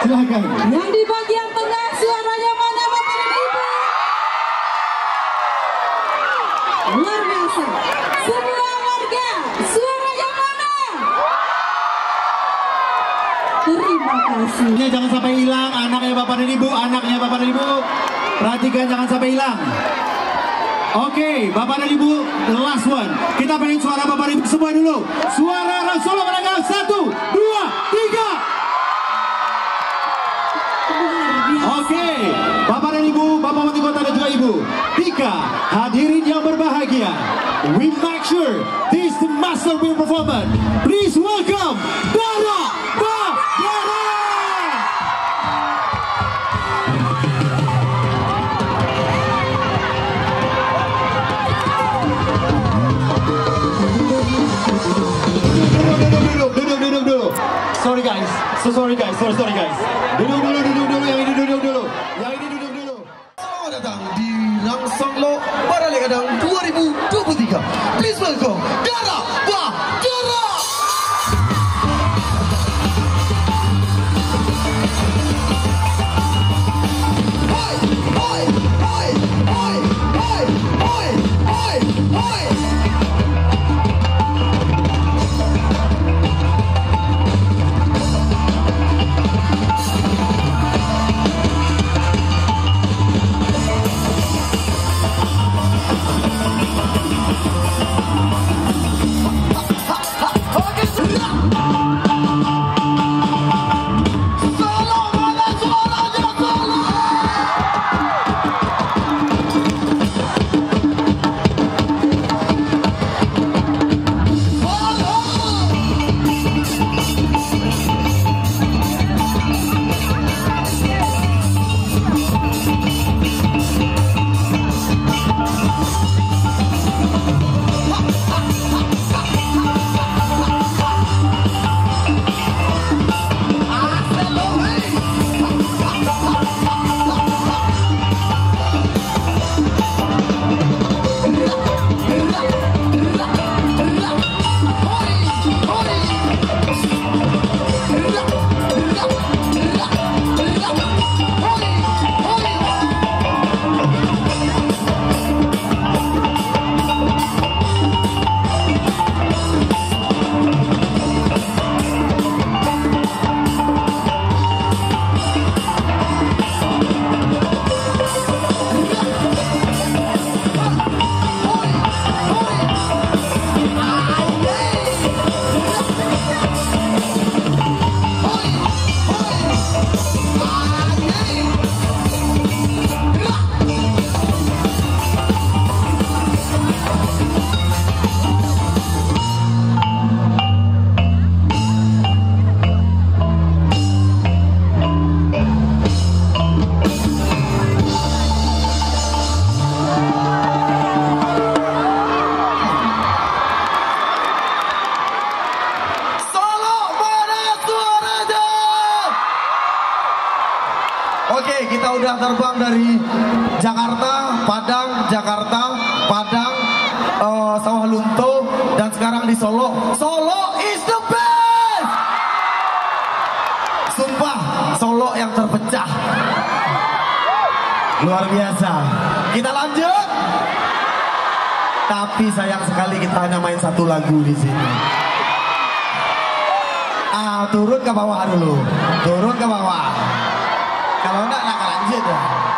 Silakan. Yang di bagian tengah suaranya mana Bapak dan Ibu? Luar biasa. Semua warga, suaranya mana? Terima kasih. Ini jangan sampai hilang, anaknya Bapak dan Ibu, anaknya Bapak dan Ibu. Perhatikan jangan sampai hilang. Oke, Bapak dan Ibu, the last one. Kita pengen suara Bapak dan Ibu semua dulu. Suara Orang Solo menanggal 1, 2, 3. Oke, Bapak dan Ibu, Bapak Wali Kota dan juga Ibu, Tika, hadirin yang berbahagia, we make sure this master will performance. Please welcome Dara Bagara. Duduk dulu. Sorry guys. Sorry guys. Duduk dulu. Yang ini duduk dulu. Selamat datang di Rang Solo Barale Kadang 2023. Please welcome Dara Bagara. Oke, kita udah terbang dari Jakarta, Padang, Sawah Lunto, dan sekarang di Solo. Solo is the best! Sumpah, Solo yang terpecah. Luar biasa. Kita lanjut. Tapi sayang sekali kita hanya main satu lagu di sini. Turun ke bawah dulu. Kalau enggak lanjut ya.